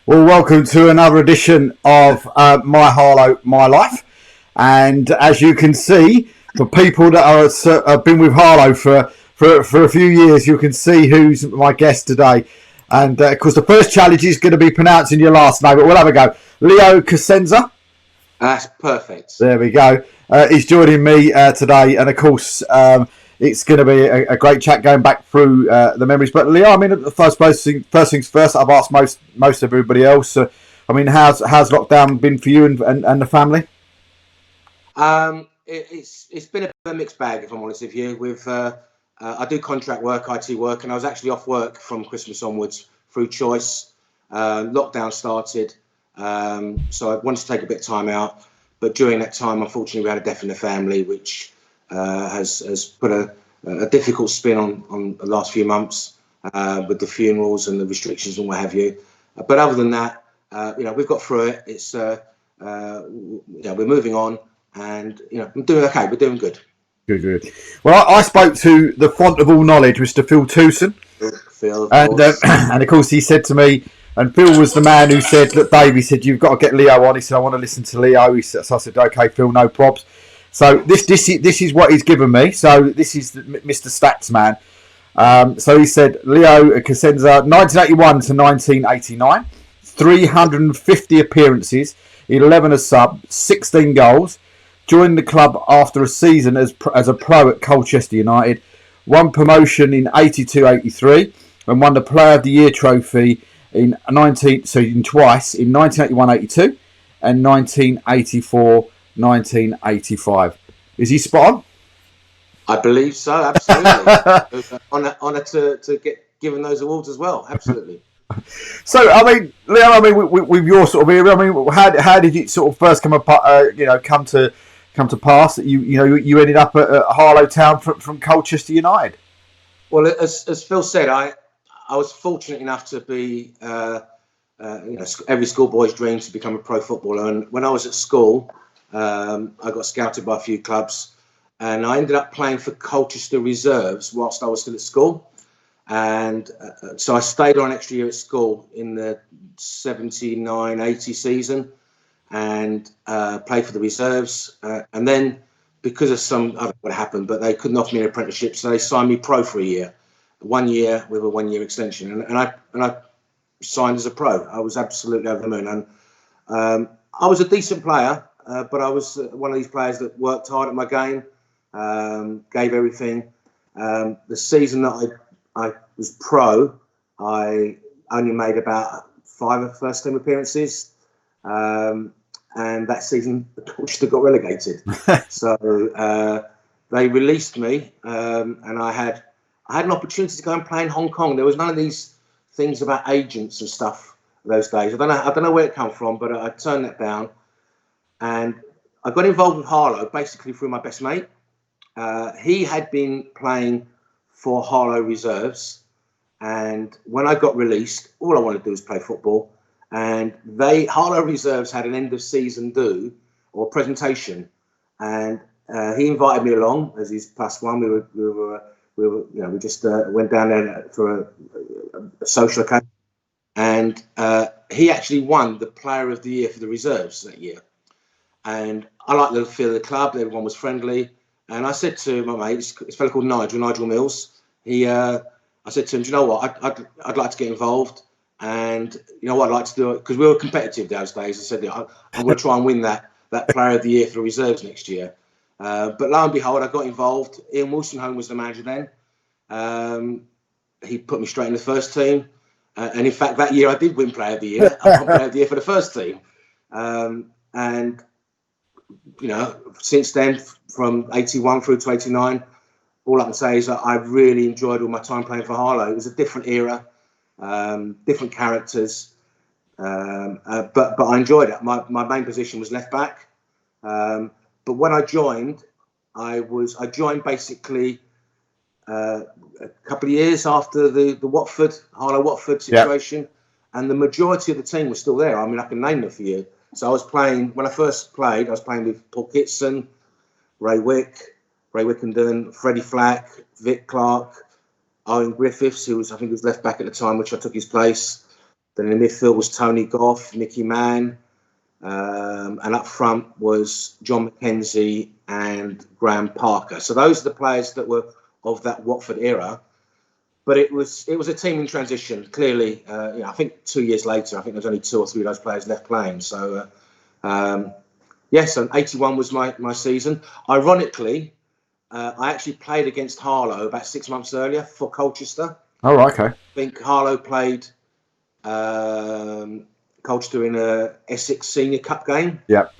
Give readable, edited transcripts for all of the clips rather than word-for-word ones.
Well, welcome to another edition of My Harlow My Life. And as you can see, for people that have been with Harlow for a few years, you can see who's my guest today. And of course, the first challenge is going to be pronouncing your last name, but we'll have a go. Leo Cusenza. That's perfect. There we go. He's joining me today, and of course, it's going to be a great chat going back through the memories. But Leo, I mean, first things first. I've asked most everybody else. I mean, how's lockdown been for you and the family? It's been a bit of a mixed bag, if I'm honest with you. I do contract work, IT work, and I was actually off work from Christmas onwards through choice. Lockdown started, so I wanted to take a bit of time out. But during that time, unfortunately, we had a death in the family, which has put a difficult spin on the last few months with the funerals and the restrictions and what have you. But other than that, we've got through it. It's we're moving on, and I'm doing okay. We're doing good. Good. Well, I spoke to the font of all knowledge, Mr. Phil Tewson, Phil, and of course he said to me, and Phil was the man who said, "Look, Dave," he said, "you've got to get Leo on." He said, "I want to listen to Leo." So I said, "Okay, Phil, no probs." So this is what he's given me. So this is Mr. Stats man. So he said Leo Cusenza, 1981 to 1989, 350 appearances, 11 as sub, 16 goals. Joined the club after a season as a pro at Colchester United. Won promotion in 82-83 and won the Player of the Year trophy in twice in 1981-82 and 1984-1985. Is he spot on? I believe so, absolutely. Honour to get given those awards as well, absolutely. So, I mean, Leo, with your sort of era, I mean, how did it sort of first come to pass that you ended up at Harlow Town from Colchester United? Well, as Phil said, I was fortunate enough to be every schoolboy's dream to become a pro footballer. And when I was at school, I got scouted by a few clubs, and I ended up playing for Colchester Reserves whilst I was still at school. And so I stayed on an extra year at school in the 79-80 season and played for the reserves. And then because of I don't know what happened, but they couldn't offer me an apprenticeship, so they signed me pro for a year. 1 year with a 1 year extension. And I signed as a pro. I was absolutely over the moon. And I was a decent player, but I was one of these players that worked hard at my game, gave everything. The season that I was pro, I only made about 5 first team appearances. And that season, Colchester got relegated. So they released me, and I had an opportunity to go and play in Hong Kong. There was none of these things about agents and stuff those days. I don't know where it came from, but I turned that down. And I got involved with Harlow basically through my best mate. He had been playing for Harlow Reserves, and when I got released, all I wanted to do was play football. And Harlow Reserves had an end of season do or presentation, and he invited me along as his +1. We just went down there for a social occasion, and he actually won the Player of the Year for the reserves that year. And I liked the feel of the club. Everyone was friendly. And I said to my mate, this fellow called Nigel Mills, I said to him, do you know what? I'd like to get involved. And you know what I'd like to do? Because we were competitive those days. I said, I'm going to try and win that Player of the Year for the reserves next year. But lo and behold, I got involved. Ian Wolstenholme was the manager then. He put me straight in the first team. And in fact, that year I did win Player of the Year. I won Player of the Year for the first team. And since then, from 81 through to 89, all I can say is that I really enjoyed all my time playing for Harlow. It was a different era, different characters, but I enjoyed it. My main position was left back, but when I joined, I joined basically a couple of years after the Harlow Watford situation, and the majority of the team was still there. I mean, I can name them for you. So I was playing, when I first played, I was playing with Paul Kitson, Ray Wickenden, Freddie Flack, Vic Clark, Owen Griffiths, who I think was left back at the time, which I took his place. Then in the midfield was Tony Goff, Nicky Mann, and up front was John McKenzie and Graham Parker. So those are the players that were of that Watford era. But it was a team in transition. Clearly, I think 2 years later, I think there's only 2 or 3 of those players left playing. So, so 81 was my season. Ironically, I actually played against Harlow about 6 months earlier for Colchester. Oh, okay. I think Harlow played Colchester in a Essex Senior Cup game. Yep.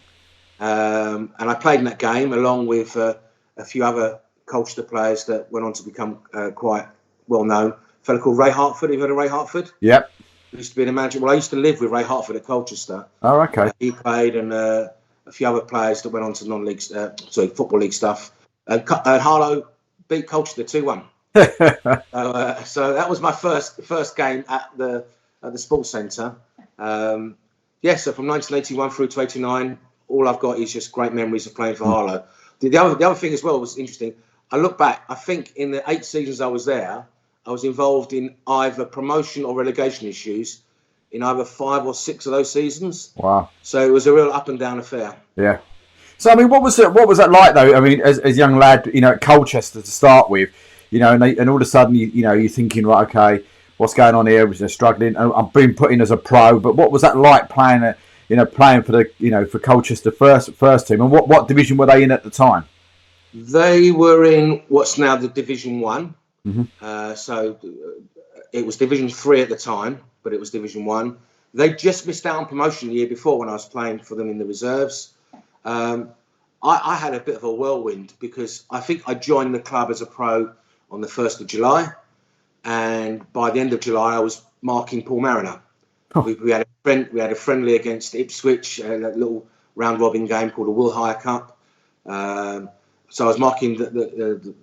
And I played in that game along with a few other Colchester players that went on to become quite well known. A fellow called Ray Hartford. Have you heard of Ray Hartford? Yep. He used to be the manager. Well, I used to live with Ray Hartford at Colchester. Oh, okay. He played, and a few other players that went on to non-league, football league stuff. And Harlow beat Colchester 2-1. So that was my first game at the sports centre. So from 1981 through to 89, all I've got is just great memories of playing for Harlow. The other thing as well was interesting. I look back, I think in the 8 seasons I was there, I was involved in either promotion or relegation issues in either 5 or 6 of those seasons. Wow. So it was a real up and down affair. Yeah. So, I mean, what was that like, though? I mean, as a young lad, at Colchester to start with, and all of a sudden, you're thinking, right, okay, what's going on here? They're struggling. I'm being put in as a pro, but what was that like playing for the, for Colchester first team? And what division were they in at the time? They were in what's now the Division 1. Mm-hmm. So it was Division 3 at the time, but it was Division 1. They just missed out on promotion the year before when I was playing for them in the reserves. I had a bit of a whirlwind because I think I joined the club as a pro on the 1st of July. And by the end of July, I was marking Paul Mariner. Oh. We had a friendly against Ipswich, a little round-robin game called the Will Hire Cup. So I was marking the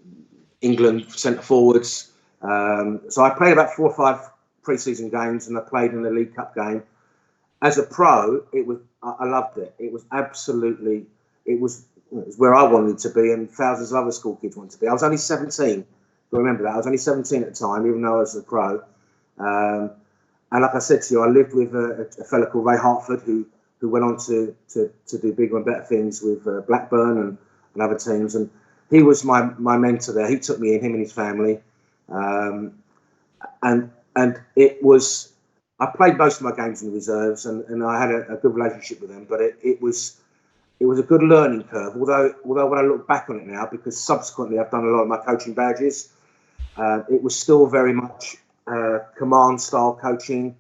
England centre forwards. So I played about 4 or 5 pre-season games, and I played in the League Cup game. As a pro, I loved it. It was absolutely, it was where I wanted to be, and thousands of other school kids wanted to be. I was only 17. Remember that I was only 17 at the time, even though I was a pro. And like I said to you, I lived with a fellow called Ray Hartford, who went on to do bigger and better things with Blackburn and other teams, and he was my mentor there. He took me in, him and his family, and it was. I played most of my games in the reserves, and I had a good relationship with them. But it was a good learning curve. Although when I look back on it now, because subsequently I've done a lot of my coaching badges, it was still very much command style coaching.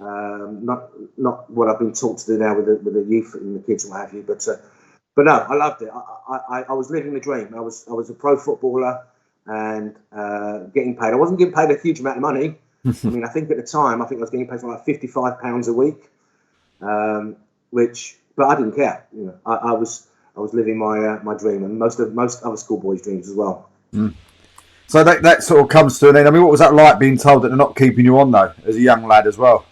Not what I've been taught to do now with the youth and the kids and what have you. But no, I loved it. I was living the dream. I was a pro footballer and getting paid. I wasn't getting paid a huge amount of money. I mean, I think at the time, I was getting paid something like £55 a week, but I didn't care. I was living my dream, and most other schoolboys' dreams as well. Mm. So that sort of comes to an end. I mean, what was that like being told that they're not keeping you on though, as a young lad as well?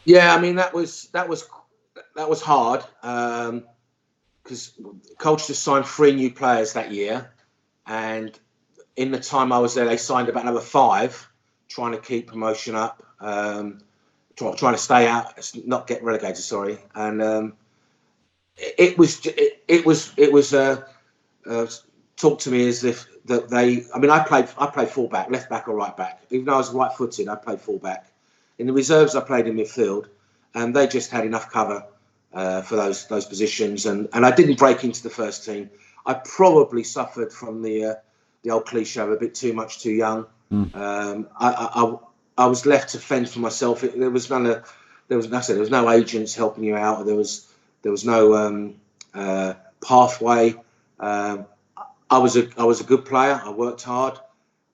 Yeah, I mean that was hard because Colchester signed 3 new players that year, and in the time I was there, they signed about another 5. Trying to keep promotion up, trying to stay out, not get relegated. Sorry, and it was talked to me as if that they. I mean, I played fullback, left back or right back. Even though I was right-footed, I played fullback. In the reserves, I played in midfield, and they just had enough cover for those positions, and I didn't break into the first team. I probably suffered from the old cliche of a bit too much, too young. Mm. I was left to fend for myself. There was no agents helping you out. There was no pathway. I was a good player. I worked hard.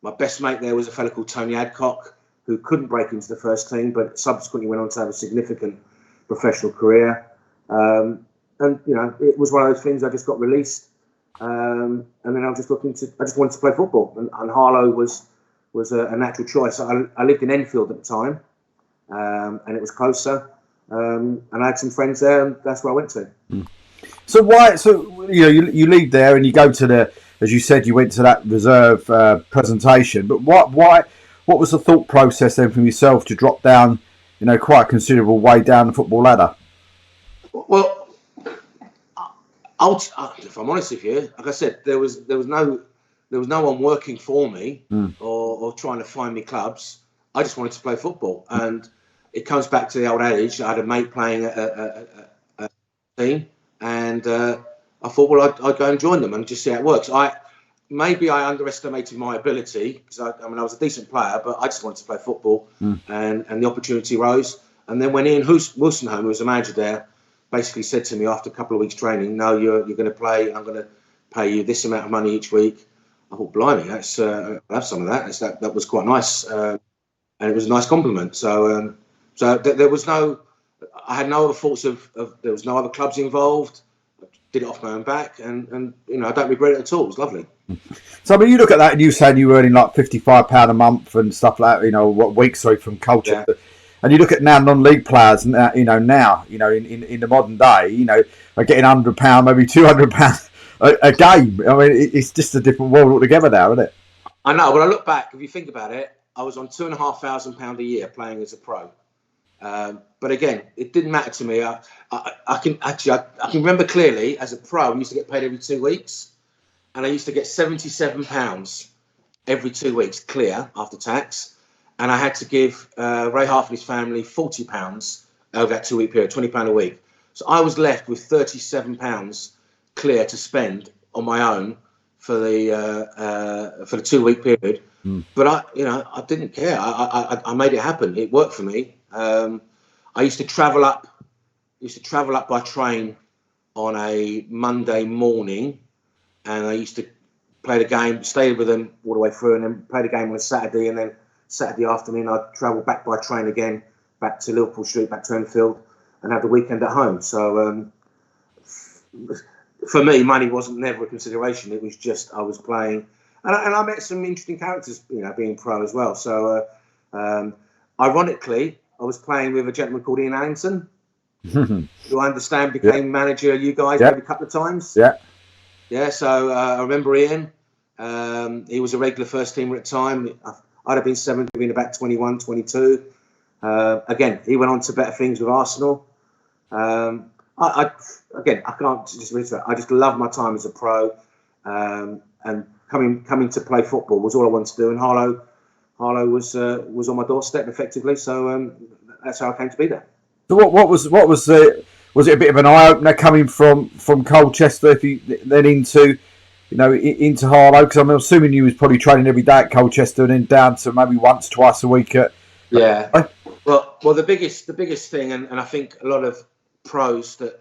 My best mate there was a fellow called Tony Adcock, who couldn't break into the first team, but subsequently went on to have a significant professional career. And it was one of those things. I just got released, and then I just wanted to play football, and Harlow was a natural choice. I lived in Enfield at the time, and it was closer, and I had some friends there, and that's where I went to. Mm. So why? So you leave there and you go to as you said, you went to that reserve presentation. But why? What was the thought process then from yourself to drop down quite a considerable way down the football ladder. Well, if I'm honest with you, like I said, there was no one working for me or trying to find me clubs. I just wanted to play football, and it comes back to the old adage. I had a mate playing a team, and I thought, well, I'd go and join them and just see how it works. Maybe I underestimated my ability because I was a decent player, but I just wanted to play football, and the opportunity rose. And then when Ian Wilsonholme, who was the manager there, basically said to me after a couple of weeks training, "No, you're going to play. I'm going to pay you this amount of money each week." I thought, "Blimey, I'll have some of that." That was quite nice, and it was a nice compliment. So there was I had no other thoughts of there was no other clubs involved. I did it off my own back, and I don't regret it at all. It was lovely. So I mean, you look at that and you saying you were earning like £55 a month and stuff like that, from Colchester. Yeah. And you look at now non-league players, in the modern day, are getting £100, maybe £200 a game. I mean, it's just a different world altogether now, isn't it? I know. When I look back, if you think about it, I was on £2,500 a year playing as a pro. But again, it didn't matter to me. I can remember clearly as a pro, I used to get paid every 2 weeks, and I used to get £77 every 2 weeks clear after tax. And I had to give Ray Harf and his family £40 over that 2 week period, £20 a week. So I was left with £37 clear to spend on my own for the 2 week period. But I didn't care. I made it happen. It worked for me. I used to travel up by train on a Monday morning, and I used to play the game, stay with them all the way through, and then play the game on a Saturday, and then Saturday afternoon I'd travel back by train again, back to Liverpool Street, back to Enfield, and have the weekend at home. So for me, money wasn't never a consideration. It was just I was playing, and I met some interesting characters, being pro as well. So ironically, I was playing with a gentleman called Ian Allington, who I understand became manager of you guys maybe a couple of times. Yeah. So I remember Ian. He was a regular first teamer at the time. I'd have been 17, been about 21, 22. Again, he went on to better things with Arsenal. I can't just reiterate. I just love my time as a pro, and coming to play football was all I wanted to do. And Harlow was on my doorstep effectively. So that's how I came to be there. So what was was it a bit of an eye opener coming from Colchester if you then into Harlow? Because I'm assuming you was probably training every day at Colchester and then down to maybe once, twice a week at. Yeah. Well, the biggest thing, and I think a lot of pros that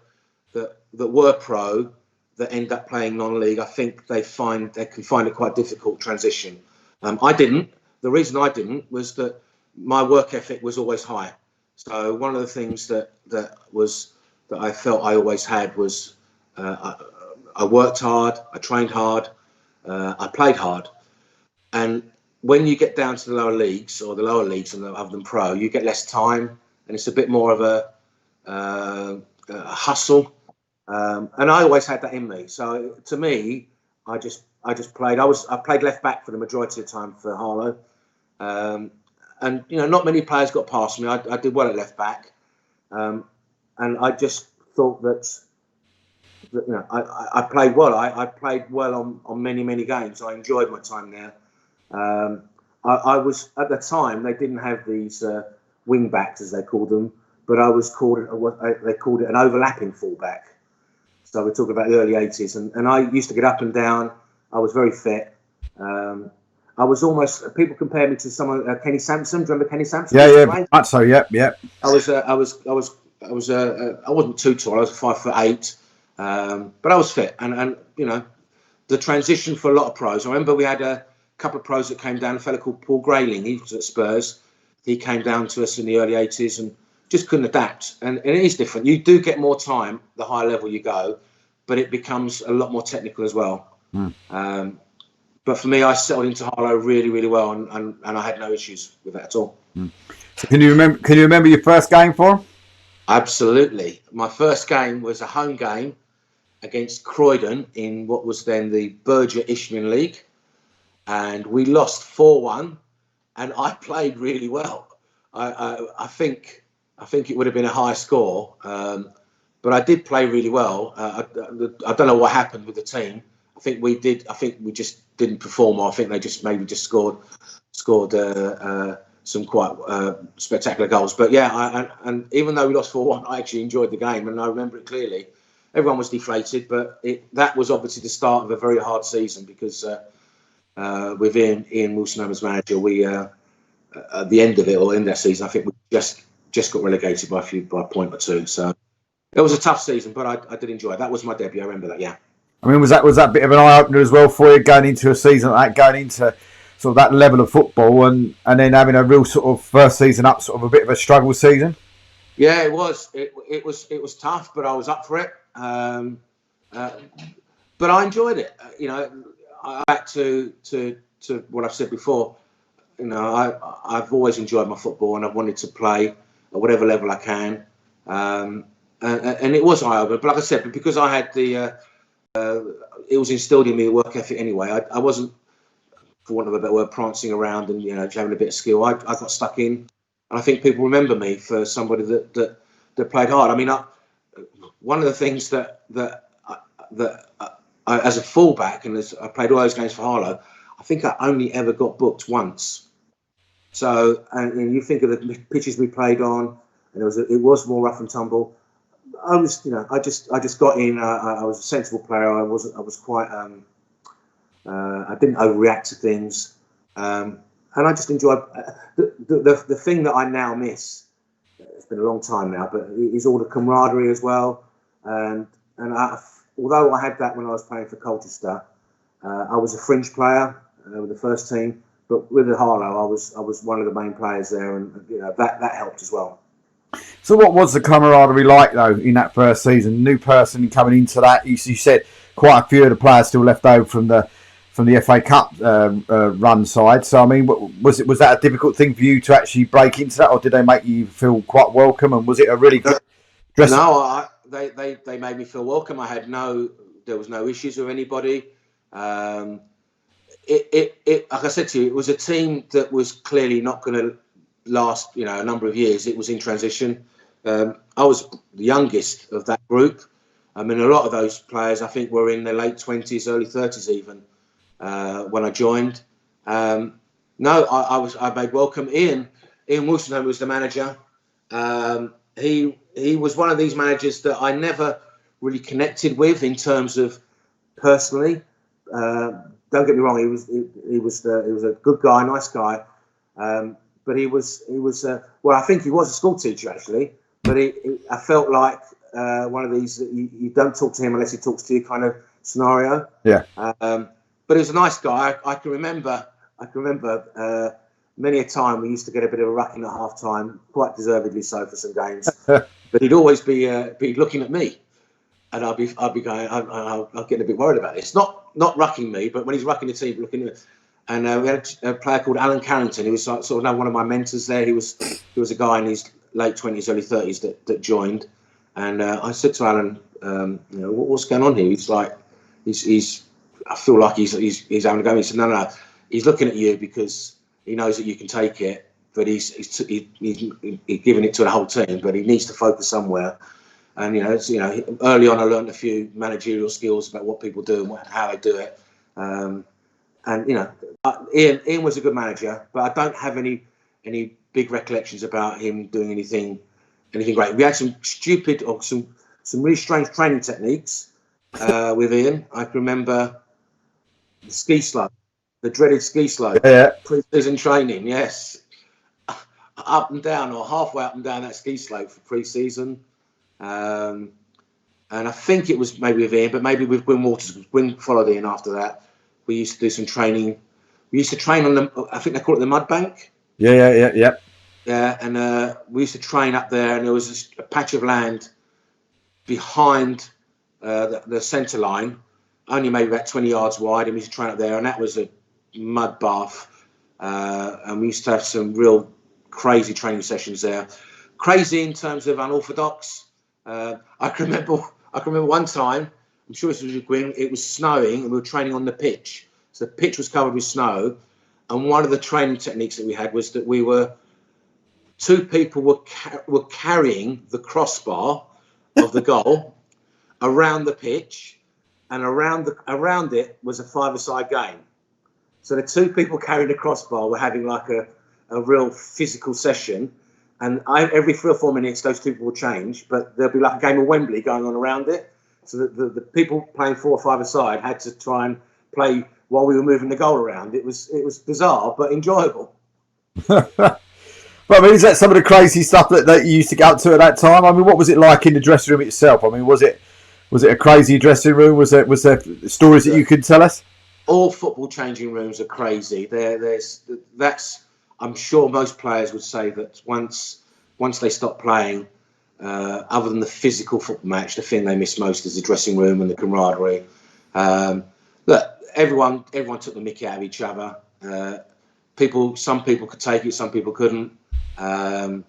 were pro that end up playing non-league, I think they can find it quite difficult transition. I didn't. The reason I didn't was that my work ethic was always high. So one of the things that I felt I always had was I worked hard, I trained hard, I played hard, and when you get down to the lower leagues or the lower leagues other than pro, you get less time, and it's a bit more of a hustle. And I always had that in me. So to me, I just played. I played left back for the majority of the time for Harlow, and not many players got past me. I did well at left back, and I just thought that I played well. I played well on many games. I enjoyed my time there. I was at the time they didn't have these wing backs as they called them, but I was they called it an overlapping fullback. So we're talking about the early 80s, and I used to get up and down. I was very fit. I was almost. People compare me to someone Kenny Sampson. Do you remember Kenny Sampson? Yeah. So yeah. I wasn't too tall. I was 5'8", but I was fit, and the transition for a lot of pros. I remember we had a couple of pros that came down. A fellow called Paul Grayling. He was at Spurs. He came down to us in the early 80s and just couldn't adapt. And it is different. You do get more time the higher level you go, but it becomes a lot more technical as well. But for me, I settled into Harlow really, really well, and I had no issues with that at all. So can you remember your first game for him? Absolutely. My first game was a home game against Croydon in what was then the Berger Isthmian League, and we lost 4-1. And I played really well. I think I think it would have been a high score. But I did play really well. I don't know what happened with the team. I think we did. I think we just didn't perform. Or I think they just scored some quite spectacular goals. But yeah, and even though we lost 4-1, I actually enjoyed the game, and I remember it clearly. Everyone was deflated, but that was obviously the start of a very hard season because with Ian Wilson as manager, we at the end of it, or in that season, I think we just got relegated by a point or two. So it was a tough season, but I did enjoy it. That was my debut. I remember that. Yeah. I mean, was that a bit of an eye opener as well for you, going into a season like that, going into sort of that level of football, and then having a real sort of first season up, sort of a bit of a struggle season? Yeah, it was. It was tough, but I was up for it. But I enjoyed it. Back to what I've said before. I've always enjoyed my football, and I've wanted to play at whatever level I can. And it was eye opener. But like I said, because I had it was instilled in me, work ethic anyway. I wasn't, for want of a better word, prancing around and having a bit of skill. I got stuck in, and I think people remember me for somebody that played hard. I mean, one of the things that I, as a fullback, and as I played all those games for Harlow, I think I only ever got booked once. So, and you think of the pitches we played on, and it was more rough and tumble. I was, I just got in. I was a sensible player. I was quite. I didn't overreact to things, and I just enjoyed the thing that I now miss. It's been a long time now, but is all the camaraderie as well. And although I had that when I was playing for Colchester, I was a fringe player with the first team. But with the Harlow, I was one of the main players there, and that helped as well. So what was the camaraderie like, though, in that first season? New person coming into that. You said quite a few of the players still left over from the FA Cup run side. So, I mean, was that a difficult thing for you to actually break into that, or did they make you feel quite welcome? And was it a really good dress? No, they made me feel welcome. There was no issues with anybody. Like I said to you, it was a team that was clearly not going to last, a number of years. It was in transition. I was the youngest of that group. I mean, a lot of those players, I think, were in their late 20s, early 30s even when I joined. I made welcome. Ian Wilson was the manager. He was one of these managers that I never really connected with in terms of personally. Don't get me wrong, he was a good guy, nice guy. But he was I think he was a school teacher actually. But I felt like one of these that you don't talk to him unless he talks to you kind of scenario. Yeah. But he was a nice guy. I can remember many a time we used to get a bit of a racking at half time, quite deservedly so for some games. But he'd always be looking at me, and I'll be going. I'll get a bit worried about this. Not rucking me, but when he's rucking the team, looking at me. And we had a player called Alan Carrington. He was sort of one of my mentors there. He was a guy in his late 20s, early 30s that joined. And I said to Alan, what's going on here? He's like, I feel like he's having a go. He said, no. He's looking at you because he knows that you can take it, but he's giving it to the whole team. But he needs to focus somewhere. And early on, I learned a few managerial skills about what people do and how they do it. And Ian was a good manager, but I don't have any big recollections about him doing anything great. We had some stupid or some really strange training techniques with Ian. I can remember the ski slope, the dreaded ski slope. Yeah. Pre-season training, yes, up and down or halfway up and down that ski slope for pre-season. And I think it was maybe with Ian, but maybe with Gwyn Waters. Gwyn followed Ian after that. We used to do some training. We used to train on I think they call it the mud bank. Yeah. Yeah, and we used to train up there, and there was a patch of land behind the centre line, only maybe about 20 yards wide, and we used to train up there, and that was a mud bath. And we used to have some real crazy training sessions there. Crazy in terms of unorthodox. I can remember one time, I'm sure this was with Gwyn, it was snowing and we were training on the pitch. So the pitch was covered with snow. And one of the training techniques that we had was that we were two people were carrying the crossbar of the goal around the pitch, and around it was a five-a-side game. So the two people carrying the crossbar were having like a real physical session, and every 3 or 4 minutes those people will change, but there'll be like a game of Wembley going on around it. So the people playing 4 or 5-a-side had to try and play while we were moving the goal around. It was bizarre but enjoyable. But I mean, is that some of the crazy stuff that you used to get up to at that time? I mean, what was it like in the dressing room itself? I mean, was it a crazy dressing room? Was there stories that you could tell us? All football changing rooms are crazy. That's I'm sure most players would say that once they stop playing, other than the physical football match, the thing they miss most is the dressing room and the camaraderie. Look, everyone took the mickey out of each other. Some people could take it, some people couldn't. I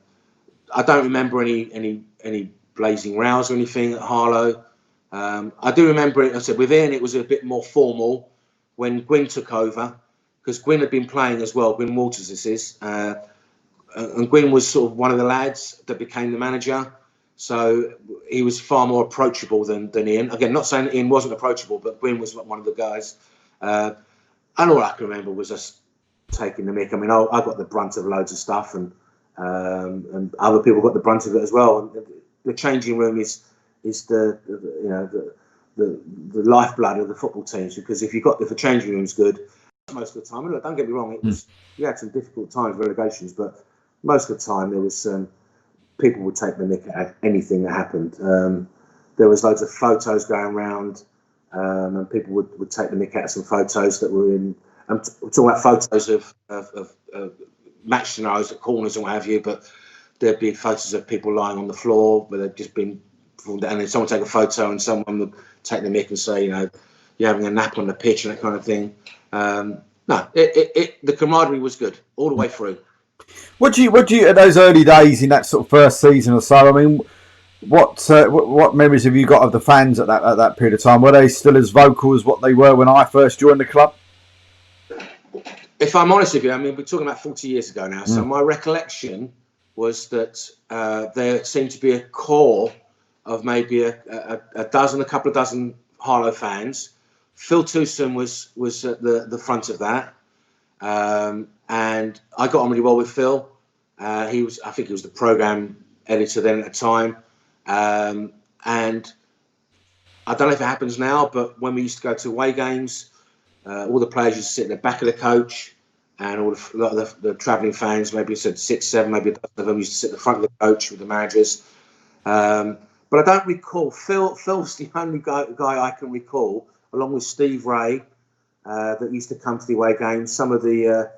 don't remember any blazing rows or anything at Harlow. I do remember it. I said with Ian, it was a bit more formal when Gwyn took over, because Gwyn had been playing as well. Gwyn Walters, this is, and Gwyn was sort of one of the lads that became the manager. So he was far more approachable than Ian. Again, not saying that Ian wasn't approachable, but Gwyn was one of the guys. And all I can remember was us taking the mick. I mean, I got the brunt of loads of stuff, and other people got the brunt of it as well. And the changing room is the lifeblood of the football teams, because if the changing room's good, most of the time, and look, don't get me wrong, we had some difficult times, relegations, but most of the time there was people would take the mick at anything that happened. There was loads of photos going around, and people would take the mick out of some photos that were in. I'm talking about photos of match scenarios at corners and what have you, but there'd be photos of people lying on the floor where they'd just been, and then someone take a photo and someone would take the mick and say, you're having a nap on the pitch and that kind of thing. The camaraderie was good all the way through. What do you in those early days in that sort of first season or so? I mean, what memories have you got of the fans at that period of time? Were they still as vocal as what they were when I first joined the club? If I'm honest with you, I mean, we're talking about 40 years ago now. So my recollection was that there seemed to be a core of maybe a couple of dozen Harlow fans. Phil Tewson was at the front of that, and I got on really well with Phil. I think he was the program editor then at the time, and I don't know if it happens now, but when we used to go to away games, all the players used to sit at the back of the coach, and a lot of the travelling fans, maybe said 6, 7, maybe a dozen of them, used to sit at the front of the coach with the managers. But I don't recall. Phil's the only guy I can recall, along with Steve Ray, that used to come to the away games. Some of the,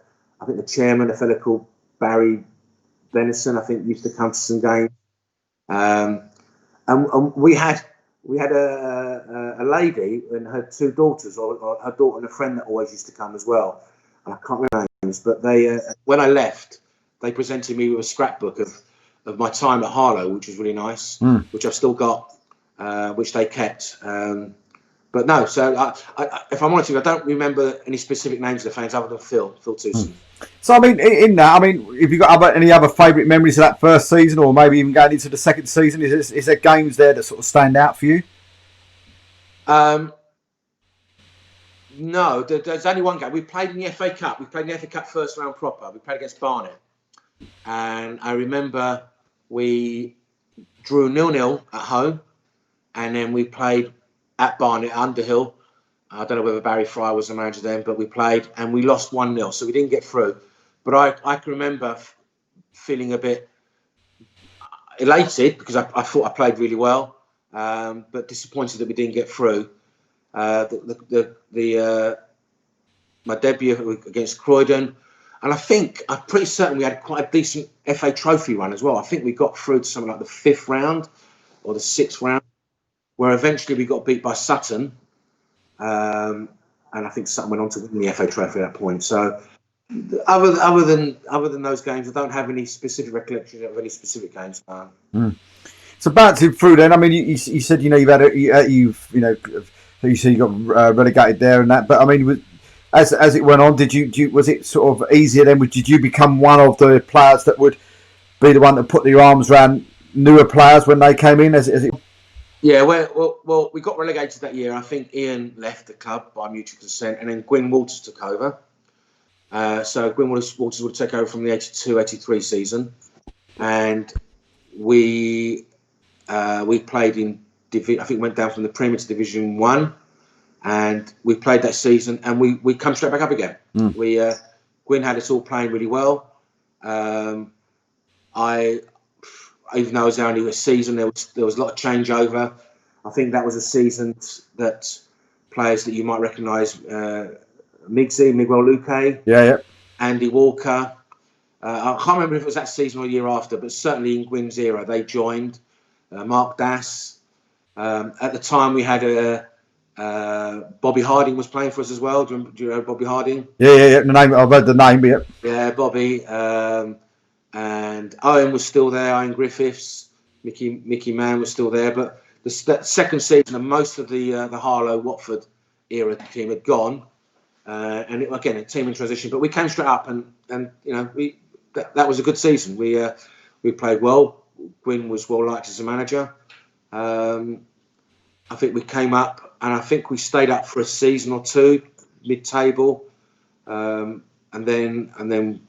I think the chairman, a fellow called Barry Benison, I think used to come to some games. And we had a lady and her 2 daughters, or her daughter and a friend that always used to come as well. And I can't remember names, but they when I left, they presented me with a scrapbook of my time at Harlow, which was really nice, which I've still got, which they kept. But no, so if I'm honest with you, I don't remember any specific names of the fans other than Phil Tewson. So I mean, in that, have you got any other favourite memories of that first season, or maybe even going into the second season? Is there games there that sort of stand out for you? No, there's only one game. We played in the FA Cup. We played in the FA Cup first round proper. We played against Barnet, and I remember we drew 0-0 at home, and then we played at Barnet, Underhill. I don't know whether Barry Fry was the manager then, but we played and we lost 1-0, so we didn't get through. But I can remember feeling a bit elated because I thought I played really well, but disappointed that we didn't get through. My debut against Croydon, and I'm pretty certain we had quite a decent FA Trophy run as well. I think we got through to something like the 5th round or the 6th round, where eventually we got beat by Sutton, and I think Sutton went on to win the FA Trophy at that point. So, other than those games, I don't have any specific recollection of any specific games. So bouncing through then, I mean, you said you said you got relegated there and that, but I mean, as it went on, was it sort of easier then? Did you become one of the players that would be the one to put your arms around newer players when they came in? As it? Yeah, well, we got relegated that year. I think Ian left the club by mutual consent, and then Gwyn Walters took over. So Gwyn Walters would take over from the 82-83 season, and we played in. I think we went down from the Premier to Division 1, and we played that season, and we come straight back up again. Gwyn had us all playing really well. Even though it was only a season, there was a lot of changeover. I think that was a season that players that you might recognise, Miguel Luque, Andy Walker. I can't remember if it was that season or the year after, but certainly in Gwyn's era, they joined. Mark Dass. At the time, we had Bobby Harding was playing for us as well. Do you know Bobby Harding? Yeah. The name, I've heard the name. Yeah. Yeah, Bobby. And Owen was still there. Owen Griffiths, Mickey Mann was still there. But the second season, and most of the Harlow Watford era team had gone, and again a team in transition. But we came straight up, and that was a good season. We played well. Gwyn was well liked as a manager. I think we came up, and I think we stayed up for a season or two, mid-table. And then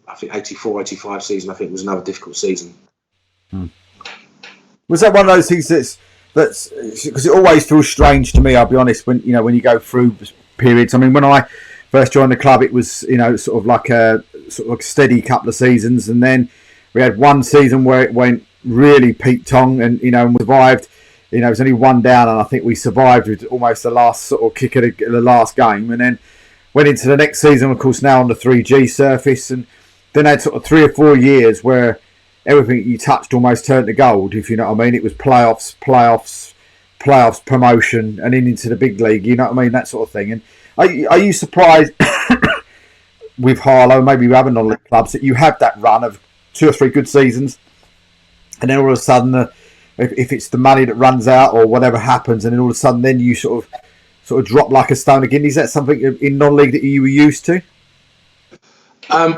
I think 84-85 season, I think, was another difficult season. Was that one of those things that's because it always feels strange to me, I'll be honest, when you go through periods. I mean, when I first joined the club, it was sort of like a steady couple of seasons, and then we had one season where it went really peaked on, and and survived. It was only one down, and I think we survived with almost the last sort of kick of the last game, and then went into the next season, of course, now on the 3G surface, and then had sort of 3 or 4 years where everything you touched almost turned to gold, if you know what I mean. It was playoffs, promotion, and then into the big league, you know what I mean, that sort of thing. And are you surprised with Harlow, maybe with other non-league clubs, that you have that run of 2 or 3 good seasons, and then all of a sudden, if it's the money that runs out or whatever happens, and then all of a sudden then you sort of drop like a stone again? Is that something in non-league that you were used to? I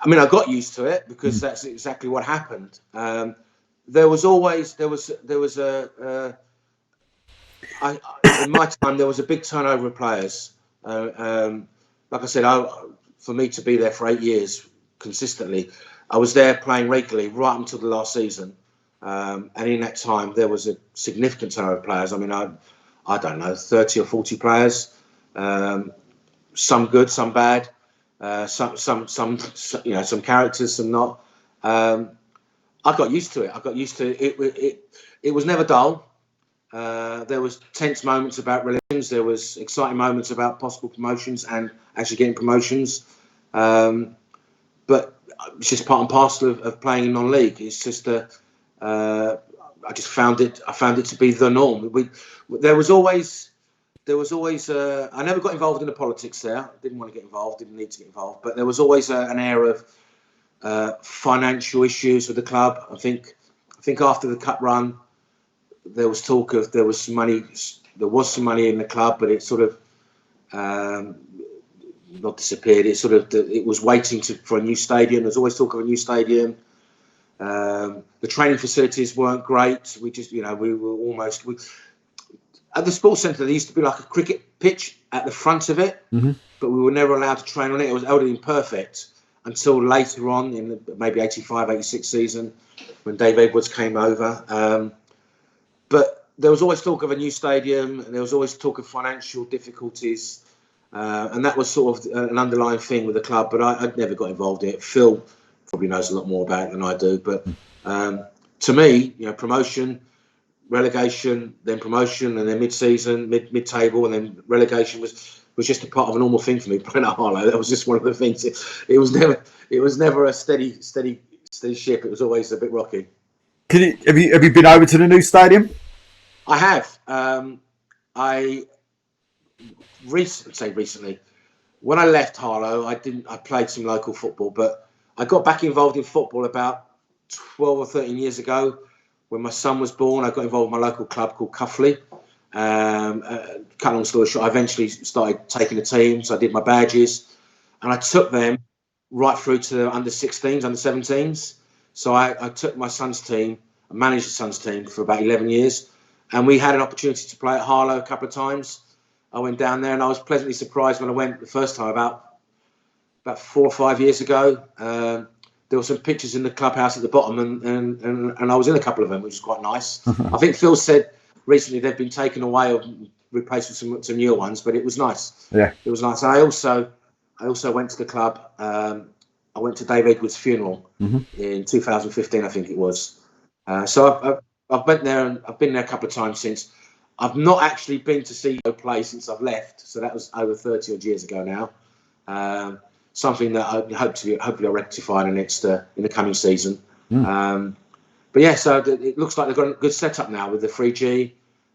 mean, I got used to it because that's exactly what happened. There was in my time there was a big turnover of players. Like I said, for me to be there for 8 years consistently, I was there playing regularly right until the last season. And in that time, there was a significant turnover of players. I mean, I don't know, 30 or 40 players, some good, some bad, some characters, some not. I got used to it. It was never dull. There was tense moments about relations. There was exciting moments about possible promotions and actually getting promotions. But it's just part and parcel of playing in non-league. It's just I just found it to be the norm. There was always. I never got involved in the politics there. I didn't want to get involved. Didn't need to get involved. But there was always an air of financial issues with the club. I think after the cup run, there was talk of there was some money in the club, but it sort of not disappeared. It was waiting for a new stadium. There's always talk of a new stadium. The training facilities weren't great. We just, we were almost at the sports centre. There used to be like a cricket pitch at the front of it, but we were never allowed to train on it. It was elderly imperfect until later on in maybe 85-86 season when Dave Edwards came over. But there was always talk of a new stadium, and there was always talk of financial difficulties, and that was sort of an underlying thing with the club. But I'd never got involved in it. Phil probably knows a lot more about it than I do. But to me, promotion, relegation, then promotion, and then mid-season, mid-table, and then relegation was just a part of a normal thing for me playing at Harlow. That was just one of the things. It was never a steady ship. It was always a bit rocky. Have you been over to the new stadium? I have. I recently, when I left Harlow, I played some local football, but I got back involved in football about 12 or 13 years ago. When my son was born, I got involved with my local club called Cuffley. Cut long story short, I eventually started taking the team, so I did my badges, and I took them right through to under 16s, under 17s. So I took my son's team, I managed the son's team for about 11 years, and we had an opportunity to play at Harlow a couple of times. I went down there, and I was pleasantly surprised when I went the first time about 4 or 5 years ago. There were some pictures in the clubhouse at the bottom, and I was in a couple of them, which was quite nice. I think Phil said recently they've been taken away or replaced with some newer ones, but it was nice. Yeah, it was nice. And I also went to the club. I went to Dave Edwards' funeral in 2015, I think it was. So I've been there, and I've been there a couple of times since. I've not actually been to see Leo play since I've left, so that was over 30 odd years ago now. Something that I hopefully I'll rectify in the coming season. But yeah, so it looks like they've got a good setup now with the 3G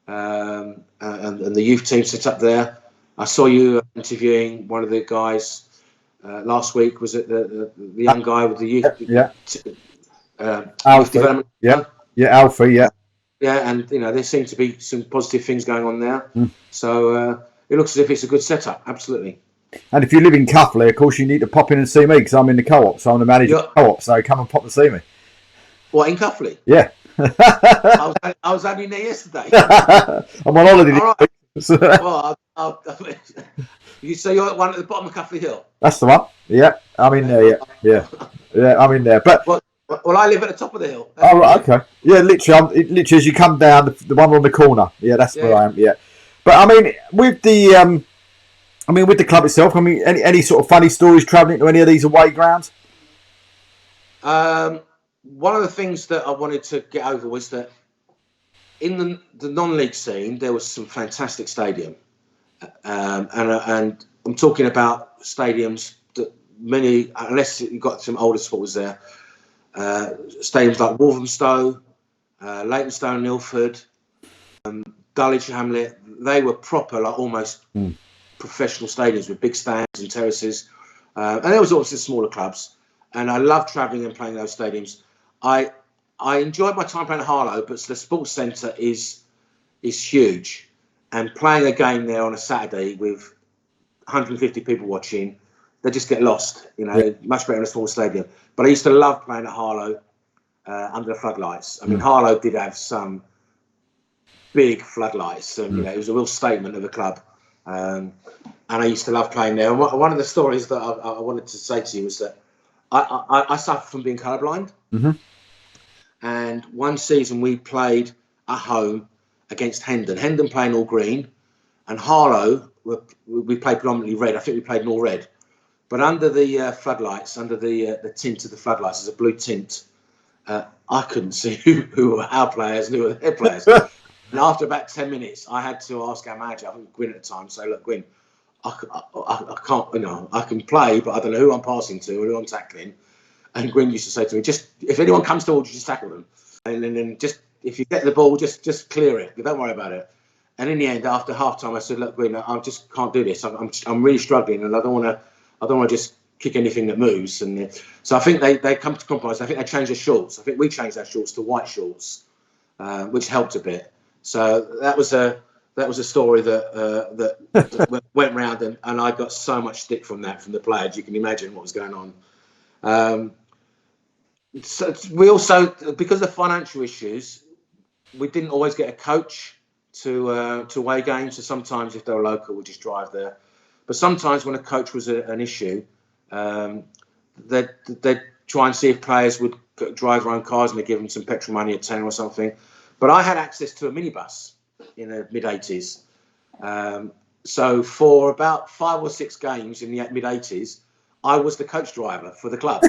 and the youth team set up there. I saw you interviewing one of the guys last week. Was it the young guy with the youth? Yeah. Youth development. Yeah, Alfie. Yeah. Yeah, and there seem to be some positive things going on there. So it looks as if it's a good setup. Absolutely. And if you live in Cuffley, of course, you need to pop in and see me because I'm in the co-op, so I'm the manager of the co-op. So come and pop and see me. What, in Cuffley? Yeah. I was only there yesterday. I'm on holiday. All right. Well, so you're at one at the bottom of Cuffley Hill? That's the one. Yeah, I'm in there. Yeah, I'm in there. But well, I live at the top of the hill. Oh, right, okay. Yeah, literally as you come down, the one on the corner. Yeah, that's where I am. Yeah, but I mean, with the club itself, I mean, any sort of funny stories travelling to any of these away grounds? One of the things that I wanted to get over was that in the non-league scene, there was some fantastic stadium, and I'm talking about stadiums that many, unless you've got some older supporters there. Stadiums like Walthamstow, Leytonstone, Ilford, Dulwich Hamlet, they were proper, like almost professional stadiums with big stands and terraces. And there was also smaller clubs. And I loved travelling and playing those stadiums. I enjoyed my time playing at Harlow, but the sports centre is huge. And playing a game there on a Saturday with 150 people watching, they just get lost, much better in a small stadium. But I used to love playing at Harlow under the floodlights. I mean, Harlow did have some big floodlights, and it was a real statement of the club. And I used to love playing there. And one of the stories that I wanted to say to you was that I suffer from being colourblind. And one season we played at home against Hendon. Hendon playing all green, and Harlow we played predominantly red. I think we played in all red. But under the floodlights, under the tint of the floodlights, there's a blue tint. I couldn't see who were our players and who were their players. And after about 10 minutes, I had to ask our manager, I think Gwyn at the time, say, look, Gwyn, I can't, I can play, but I don't know who I'm passing to or who I'm tackling. And Gwyn used to say to me, just if anyone comes towards you, just tackle them. And then just if you get the ball, just clear it. Don't worry about it. And in the end, after half time, I said, look, Gwyn, I just can't do this. I'm really struggling, and I don't want to just kick anything that moves. And so I think they come to compromise. I think they changed their shorts. I think we changed our shorts to white shorts, which helped a bit. So that was a story that went round, and I got so much stick from the players. You can imagine what was going on. So we also, because of financial issues, we didn't always get a coach to away games. So sometimes if they were local, we'd just drive there. But sometimes when a coach was an issue, they'd try and see if players would drive their own cars, and they'd give them some petrol money, a tenner or something. But I had access to a minibus in the mid-'80s. So for about 5 or 6 games in the mid-'80s, I was the coach driver for the club.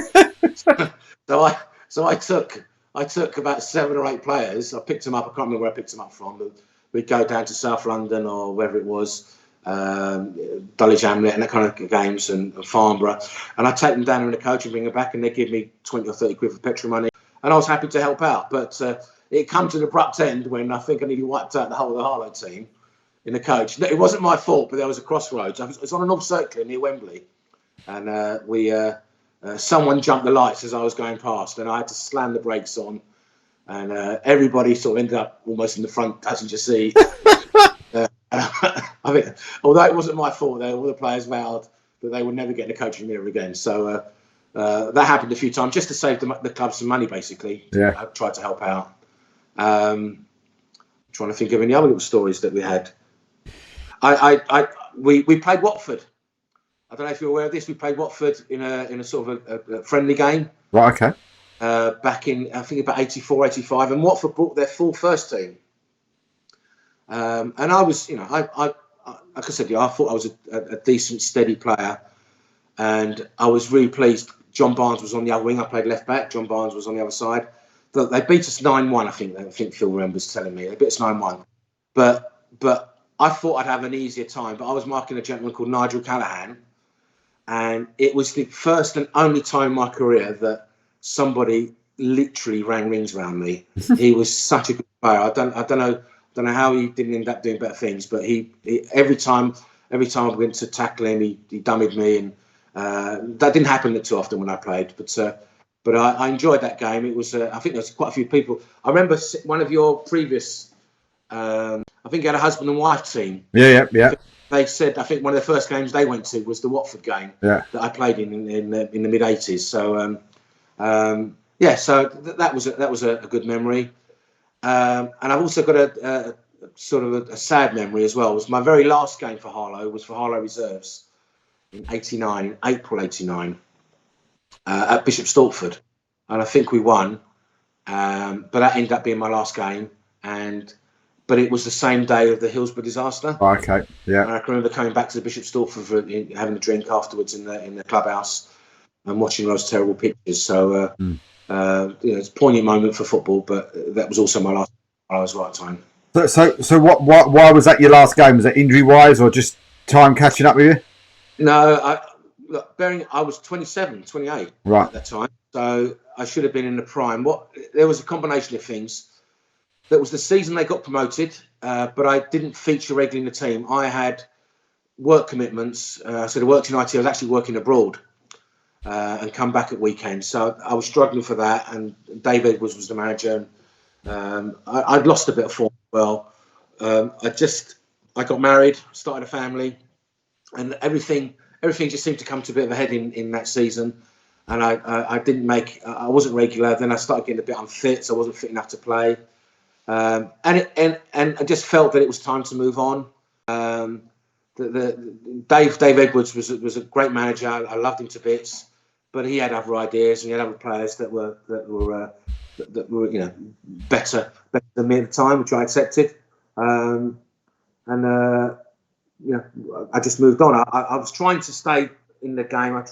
So I took about 7 or 8 players. I picked them up. I can't remember where I picked them up from. But we'd go down to South London or wherever it was, Dulwich Hamlet and that kind of games, and Farnborough. And I'd take them down in the coach and bring them back, and they'd give me 20 or 30 quid for petrol money. And I was happy to help out. But it come to an abrupt end when I think I nearly wiped out the whole of the Harlow team in the coach. It wasn't my fault, but there was a crossroads. It was on a North Circular near Wembley. And someone jumped the lights as I was going past, and I had to slam the brakes on, and everybody sort of ended up almost in the front passenger seat. I think, although it wasn't my fault, all the players vowed that they would never get in the coaching mirror again. So that happened a few times just to save the club some money, basically. Yeah. I tried to help out. Trying to think of any other little stories that we had. We played Watford. I don't know if you're aware of this. We played Watford in a sort of a friendly game. Right. Okay. Back in, I think, about 84, 85, and Watford brought their full first team. And I was, like I said, I thought I was a decent, steady player, and I was really pleased. John Barnes was on the other wing. I played left back. John Barnes was on the other side. They beat us 9-1. I think Phil remembers telling me they beat us 9-1. But I thought I'd have an easier time. But I was marking a gentleman called Nigel Callaghan, and it was the first and only time in my career that somebody literally rang rings around me. He was such a good player. I don't know how he didn't end up doing better things, but he every time I went to tackle him, he dummied me, and that didn't happen too often when I played. But I enjoyed that game. It was I think there was quite a few people. I remember one of your previous. I think you had a husband and wife team. Yeah. They said I think one of the first games they went to was the Watford game that I played in the mid '80s. So so that was a good memory. And I've also got a sort of a sad memory as well. It was my very last game for Harlow was for Harlow Reserves in '89, April '89, at Bishop Stortford, and I think we won. But that ended up being my last game, but it was the same day of the Hillsborough disaster. Okay, yeah. And I can remember coming back to the Bishop Stortford having a drink afterwards in the clubhouse and watching those terrible pictures. So it's a poignant moment for football, but that was also my last right time. So why was that your last game? Was that injury wise or just time catching up with you? No, I was 27, 28 right at that time, so I should have been in the prime. There was a combination of things. That was the season they got promoted, but I didn't feature regularly in the team. I had work commitments. So I worked in IT. I was actually working abroad and come back at weekends. So I was struggling for that. And Dave Edwards was the manager. I'd lost a bit of form as well. I got married, started a family, and everything just seemed to come to a bit of a head in that season. And I wasn't regular. Then I started getting a bit unfit, so I wasn't fit enough to play. And I just felt that it was time to move on. Dave Edwards was a great manager. I loved him to bits, but he had other ideas and he had other players that were better than me at the time, which I accepted. I just moved on. I was trying to stay in the game. I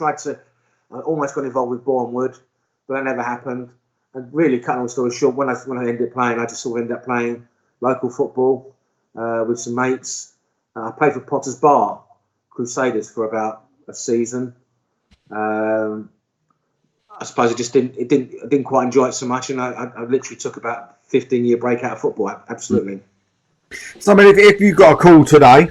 almost got involved with Bournemouth, but that never happened. And really, cutting long story short, when I ended up playing, I just sort of ended up playing local football with some mates. I played for Potter's Bar Crusaders for about a season. I suppose I didn't quite enjoy it so much, and I literally took about a 15-year break out of football. Absolutely. So I mean, if you got a call today,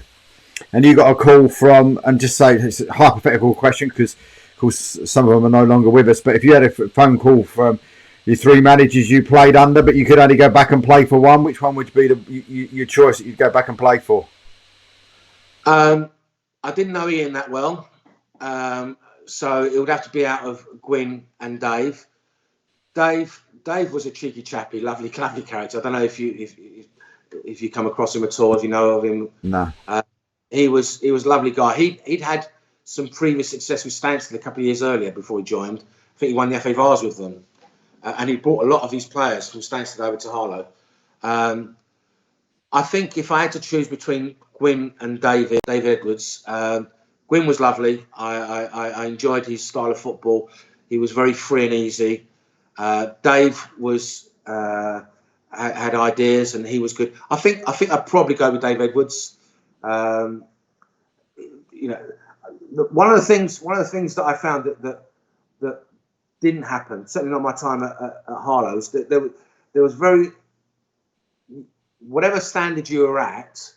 and you got a call from, and just say it's a hypothetical question because, of course, some of them are no longer with us. But if you had a phone call from your three managers you played under, but you could only go back and play for one, which one would be your choice that you'd go back and play for? I didn't know Ian that well, so it would have to be out of Gwyn and Dave. Dave was a cheeky chappy, lovely character. I don't know if you come across him at all, if you know of him. No. He was a lovely guy. He'd had some previous success with Stansted a couple of years earlier before he joined. I think he won the FA Vase with them. And he brought a lot of these players from Stansted over to Harlow. I think if I had to choose between Gwyn and Dave Edwards, Gwyn was lovely. I enjoyed his style of football. He was very free and easy. Dave was had ideas and he was good. I think I'd probably go with Dave Edwards. One of the things that I found that didn't happen, certainly not my time at Harlow's, that there was very, whatever standard you were at,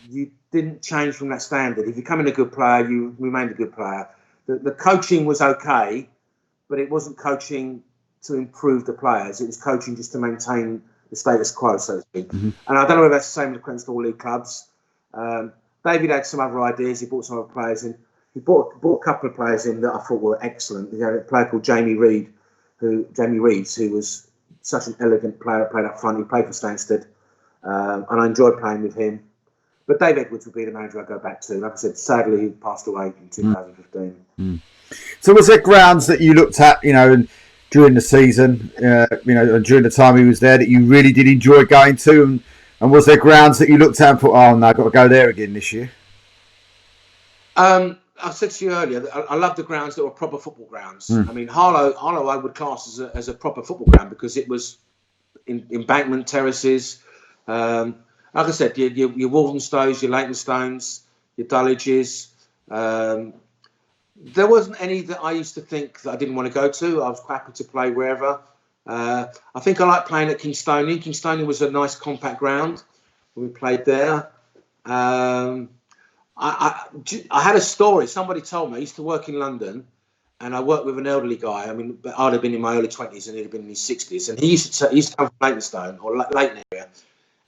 you didn't change from that standard. If you become a good player, you remained a good player. The coaching was okay, but it wasn't coaching to improve the players. It was coaching just to maintain the status quo, so to speak. Mm-hmm. And I don't know if that's the same across all league clubs. David had some other ideas. He brought some other players in. he brought a couple of players in that I thought were excellent. He had a player called Jamie Reeves, who was such an elegant player, played up front. He played for Stansted, and I enjoyed playing with him. But Dave Edwards would be the manager I'd go back to. Like I said, sadly, he passed away in 2015. So was there grounds that you looked at, and during the season, and during the time he was there, that you really did enjoy going to? And was there grounds that you looked at and thought, oh, no, I've got to go there again this year? I said to you earlier that I love the grounds that were proper football grounds. I mean, Harlow I would class as a proper football ground because it was embankment terraces. Like I said, your Walthamstows, your Leytonstones, your Dulwiches. There wasn't any that I used to think that I didn't want to go to. I was happy to play wherever. I think I like playing at Kingstonian. Kingstonian was a nice compact ground when we played there. I had a story. Somebody told me I used to work in London, and I worked with an elderly guy. I mean, I'd have been in my early 20s, and he'd have been in his 60s. And he used to come from Leytonstone or Leyton area,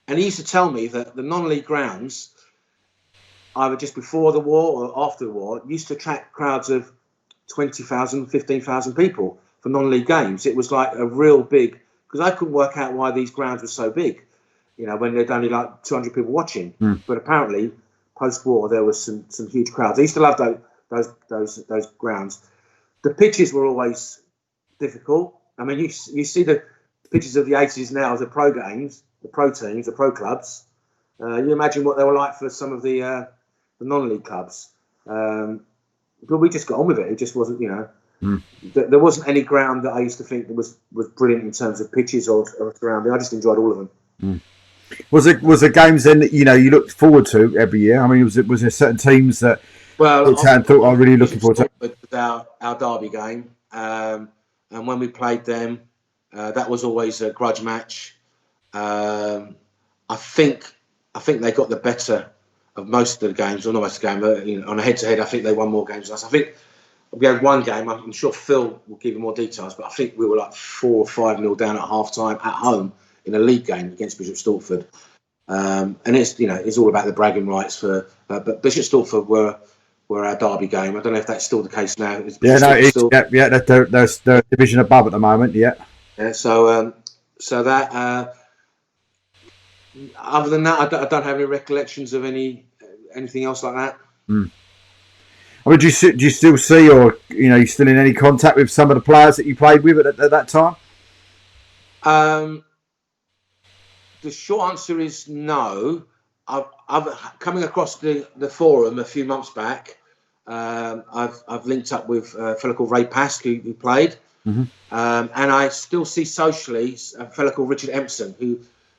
and he used to tell me that the non-league grounds, either just before the war or after the war, used to attract crowds of 20,000, 15,000 people for non-league games. It was like a real big, because I couldn't work out why these grounds were so big, when there'd only like 200 people watching. But apparently, post-war, there was some huge crowds. I used to love those grounds. The pitches were always difficult. I mean, you see the pitches of the 80s now as the pro games, the pro teams, the pro clubs. You imagine what they were like for some of the non-league clubs. But we just got on with it. It just wasn't, there wasn't any ground that I used to think that was brilliant in terms of pitches or surrounding. I just enjoyed all of them. Was there games then that you looked forward to every year? I mean, was there certain teams that thought I really looking forward to? It was our derby game, and when we played them, that was always a grudge match. I think they got the better of most of the games, or not most of the game, but on a head-to-head, I think they won more games than us. I think we had one game. I'm sure Phil will give you more details, but I think we were like 4 or 5-0 down at half-time at home in a league game against Bishop Stortford, and it's all about the bragging rights but Bishop Stortford were our derby game. I don't know if that's still the case now. They're division above at the moment. Yeah. So that. Other than that, I don't have any recollections of anything else like that. I mean, do you still see, or you still in any contact with some of the players that you played with at that time? The short answer is no. I've coming across the forum a few months back. I've linked up with a fellow called Ray Pask who played, and I still see socially a fellow called Richard Empson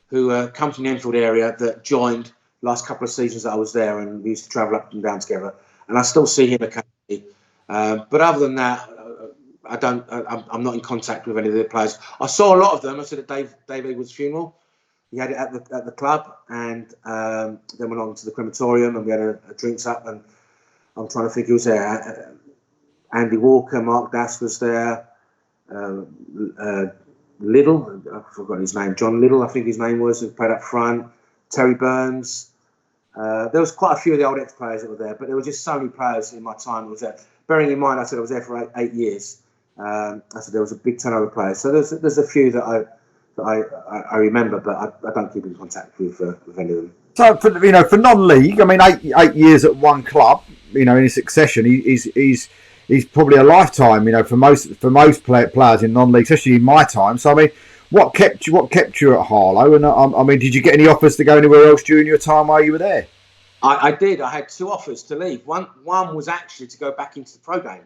who comes from the Enfield area that joined last couple of seasons that I was there, and we used to travel up and down together. And I still see him occasionally. But other than that, I'm not in contact with any of the players. I saw a lot of them. I said at Dave Edwards' funeral. He had it at the club, and then went on to the crematorium, and we had a drinks up. And I'm trying to think who was there. Andy Walker, Mark Dass was there. Liddle, I've forgotten his name. John Liddle, I think his name was, who played up front. Terry Burns. There was quite a few of the old ex-players that were there, but there were just so many players in my time that was there. Bearing in mind, I said I was there for 8 years. I said there was a big turnover of players. So there's a few that I remember, but I don't keep in contact with any of them. So for non-league, I mean, eight years at one club, in succession, he's probably a lifetime, for most players in non-league, especially in my time. So I mean, what kept you at Harlow? And I mean, did you get any offers to go anywhere else during your time while you were there? I did. I had 2 offers to leave. One was actually to go back into the pro game.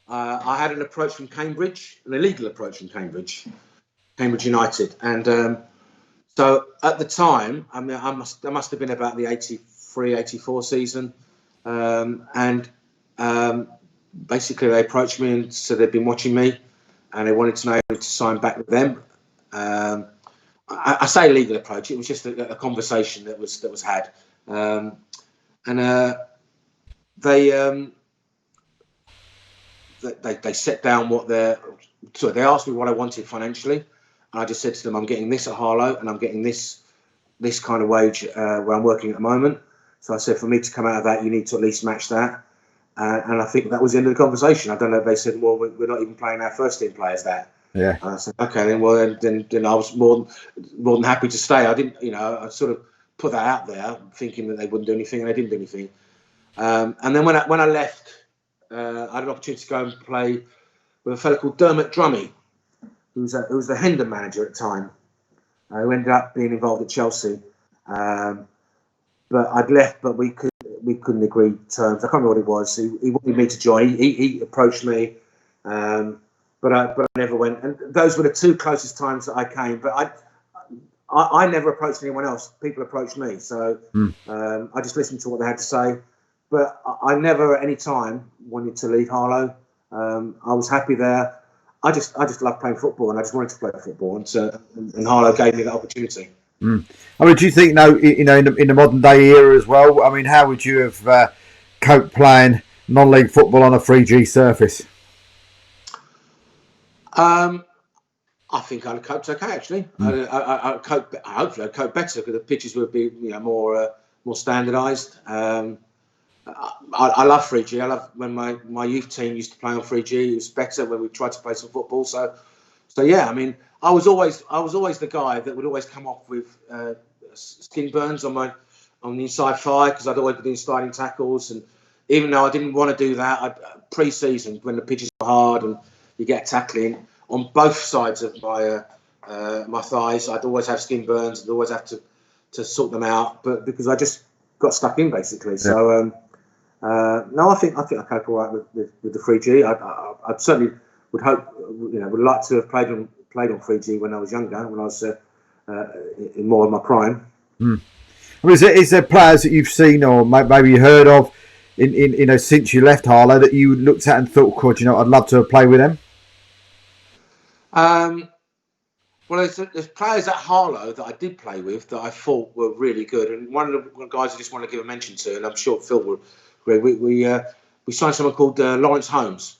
I had an approach from Cambridge, an illegal approach from Cambridge United, and so at the time, I mean, I must have been about the 83-84 season, and basically they approached me and said they'd been watching me, and they wanted to know if to sign back with them. I say legal approach; it was just a conversation that was had, and they set down they asked me what I wanted financially, and I just said to them, I'm getting this at Harlow, and I'm getting this kind of wage where I'm working at the moment. So I said, for me to come out of that, you need to at least match that. And I think that was the end of the conversation. I don't know if they said, well, we're not even playing our first team players there. Yeah. And I said, okay, then I was more than happy to stay. I didn't, I sort of put that out there, thinking that they wouldn't do anything, and they didn't do anything. And then when I left, I had an opportunity to go and play with a fellow called Dermot Drummy, who was the Hendon manager at the time, who ended up being involved at Chelsea. But I'd left, but we couldn't agree terms. I can't remember what it was. He wanted me to join. He approached me, but I never went. And those were the two closest times that I came. But I never approached anyone else. People approached me, so I just listened to what they had to say. But I never at any time wanted to leave Harlow. I was happy there. I just love playing football, and I just wanted to play football, and Harlow gave me that opportunity. I mean, do you think, in the modern day era as well? I mean, how would you have coped playing non-league football on a 3G surface? I think I'd coped okay, actually. I hopefully I'd cope better because the pitches would be more standardised. I love 3G. I love when my youth team used to play on 3G. It was better when we tried to play some football. So yeah, I mean, I was always the guy that would always come off with skin burns on the inside thigh because I'd always be doing sliding tackles, and even though I didn't want to do that, pre-season when the pitches were hard and you get tackling on both sides of my thighs, I'd always have skin burns. I'd always have to sort them out, but because I just got stuck in basically. Yeah. So no, I think I cope all right with the 3G. I certainly would hope, would like to have played on 3G when I was younger, when I was in more of my prime. I mean, is there players that you've seen or maybe you heard of in since you left Harlow that you looked at and thought, God, I'd love to play with them? Well, there's players at Harlow that I did play with that I thought were really good, and one of the guys I just want to give a mention to, and I'm sure Phil will agree. We signed someone called Lawrence Holmes,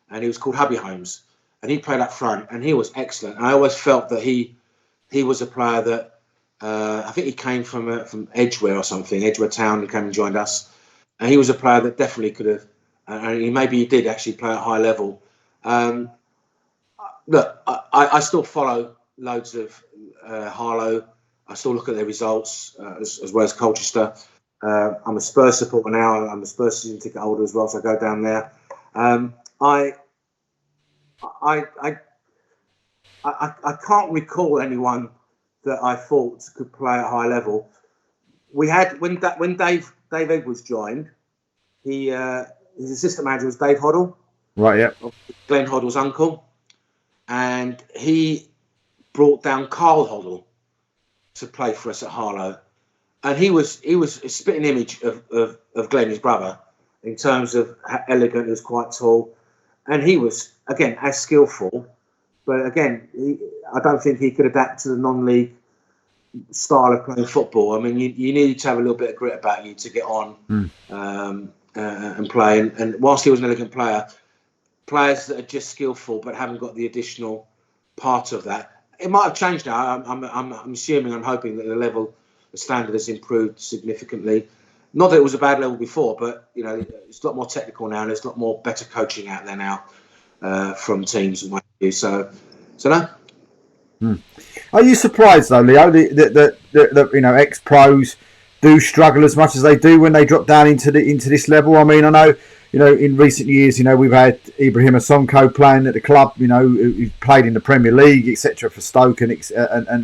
and he was called Hubby Holmes, and he played up front, and he was excellent. And I always felt that he was a player that I think he came from Edgware or something, Edgware Town, and came and joined us, and he was a player that definitely could have, and maybe he did actually play at high level. Look, I still follow loads of Harlow. I still look at their results as well as Colchester. I'm a Spurs supporter now. I'm a Spurs season ticket holder as well, so I go down there. I can't recall anyone that I thought could play at high level. We had when Dave Edwards joined. His assistant manager was Dave Hoddle. Right. Yeah. Glenn Hoddle's uncle. And he brought down Carl Hoddle to play for us at Harlow, and he was a spitting image of Glenn, his brother, in terms of how elegant. He was quite tall, and he was again as skillful, but again, I don't think he could adapt to the non-league style of playing football. I mean, you need to have a little bit of grit about you to get on and play. And whilst he was an elegant player, players that are just skillful but haven't got the additional part of that. It might have changed now. I'm assuming, I'm hoping that the standard has improved significantly. Not that it was a bad level before, but it's a lot more technical now, and there's a lot more better coaching out there now from teams and what have you. So no. Are you surprised though, Leo, that ex-pros do struggle as much as they do when they drop down into this level? I mean, I know. In recent years, we've had Ibrahim Sonko playing at the club, who played in the Premier League, etc., for Stoke and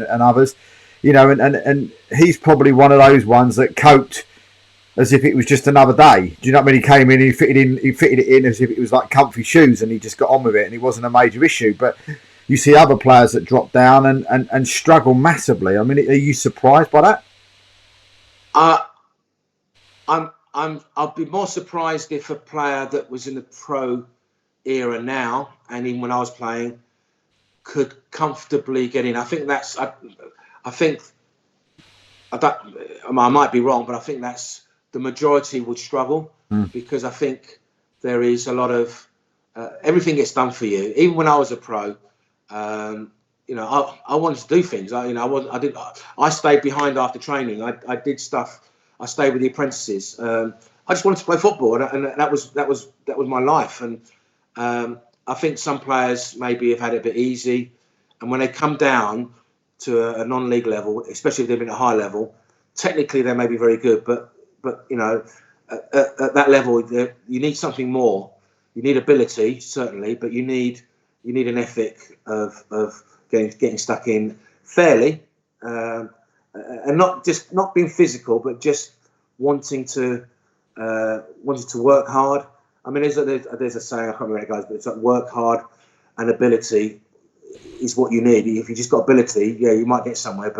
others, and he's probably one of those ones that coped as if it was just another day. Do you know what I mean? He came in, he fitted it in as if it was like comfy shoes, and he just got on with it, and it wasn't a major issue. But you see other players that drop down and struggle massively. I mean, are you surprised by that? I'll be more surprised if a player that was in the pro era now, and even when I was playing, could comfortably get in. I think that's. I might be wrong, but I think that's the majority would struggle because I think there is a lot of everything gets done for you. Even when I was a pro, I wanted to do things. I stayed behind after training. I did stuff. I stayed with the apprentices. I I just wanted to play football, and that was my life. And I think some players maybe have had it a bit easy, and when they come down to a non-league level, especially if they've been at a high level, technically they may be very good, but you know, at that level, you need something more. You need ability, certainly, but you need an ethic of getting stuck in fairly, and not being physical, but just wanting to work hard. I mean, there's a saying, I can't remember how it goes, but it's like work hard and ability is what you need. If you just got ability, yeah, you might get somewhere.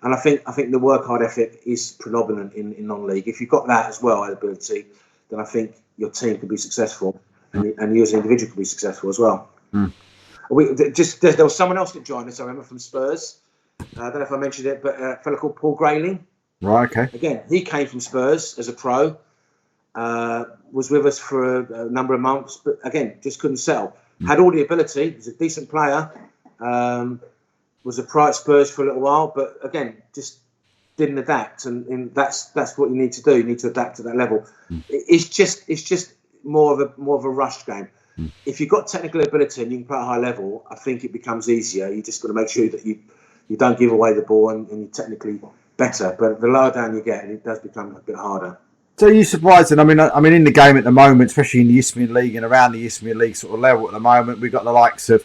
And I think the work hard ethic is predominant in non-league. If you've got that as well, ability, then I think your team can be successful, and you as an individual can be successful as well. Mm. There was someone else that joined us, I remember, from Spurs. I don't know if I mentioned it, but a fellow called Paul Grayling. Right, okay. Again, he came from Spurs as a pro, was with us for a number of months, but again, just couldn't settle. Had all the ability, was a decent player, was a pro at Spurs for a little while, but again, just didn't adapt, and that's what you need to do. You need to adapt to that level. It's just more of a rush game. If you've got technical ability and you can play at a high level, I think it becomes easier. You just got to make sure that you don't give away the ball and you're technically better. But the lower down you get, it does become a bit harder. So are you surprised? And I mean, in the game at the moment, especially in the Isthmian League and around the Isthmian League sort of level at the moment, we've got the likes of,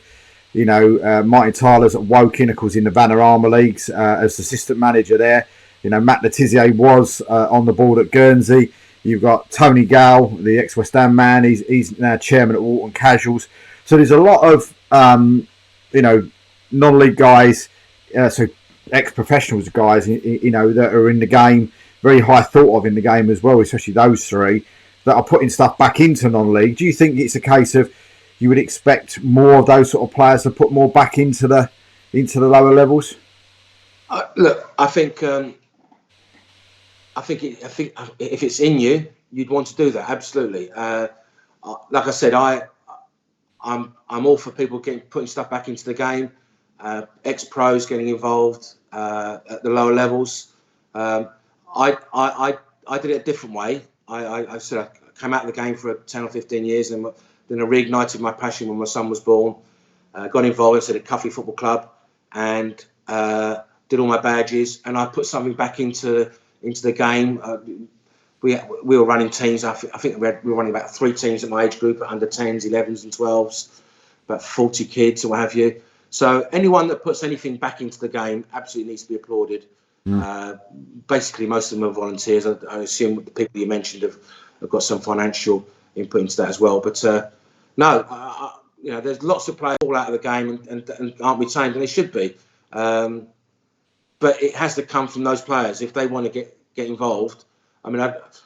Martin Tyler's at Woking, of course, in the Vanarama Leagues as assistant manager there. Matt Letizia was on the board at Guernsey. You've got Tony Gale, the ex-West Ham man. He's now chairman at Walton Casuals. So there's a lot of, non-league guys, so ex-professionals guys, that are in the game, very high thought of in the game as well, especially those three, that are putting stuff back into non-league. Do you think it's a case of you would expect more of those sort of players to put more back into the lower levels? Look, I think if it's in you, you'd want to do that. Absolutely. Like I said, I'm all for people putting stuff back into the game. Ex-pros getting involved at the lower levels. I did it a different way. I sort of came out of the game for 10 or 15 years, and then I reignited my passion when my son was born. Got involved at Cuffley Football Club and did all my badges, and I put something back into the game. We were running teams. I think we were running about 3 teams at my age group, at under 10s, 11s and 12s, about 40 kids or what have you. So anyone that puts anything back into the game absolutely needs to be applauded. Basically, most of them are volunteers. I assume the people you mentioned have got some financial input into that as well. But no, there's lots of players all out of the game and aren't retained, and they should be. But it has to come from those players if they want to get involved. I mean,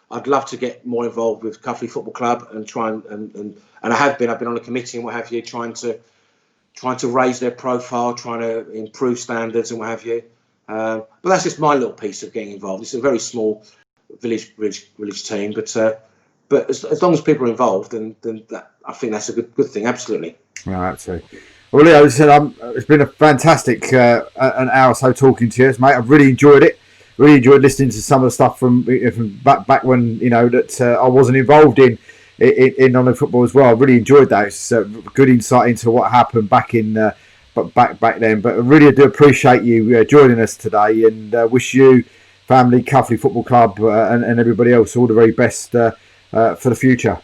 I'd love to get more involved with Cuffley Football Club and try and I have been. I've been on a committee and what have you, trying to raise their profile, trying to improve standards and what have you. But that's just my little piece of getting involved. It's a very small village team, but as long as people are involved, then I think that's a good thing. Absolutely. Right, absolutely. Well, Leo, as I said, it's been a fantastic an hour or so talking to you, mate. I've really enjoyed it. Really enjoyed listening to some of the stuff from back when that I wasn't involved in non-league football as well. I really enjoyed that. It's good insight into what happened back in back then. But I really do appreciate you joining us today, and wish you, family, Cuffley Football Club, and everybody else all the very best for the future.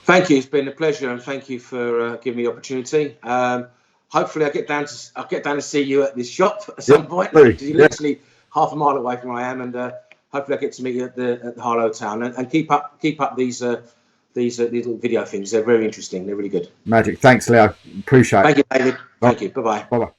Thank you. It's been a pleasure, and thank you for giving me the opportunity. Hopefully, I'll get down to see you at this shop at some point. Because you're literally half a mile away from where I am, and hopefully, I get to meet you at the Harlow Town. And keep up these little video things. They're very interesting. They're really good. Magic. Thanks, Leo. Appreciate it. Thank you, David. Thank you. Bye bye. Bye bye.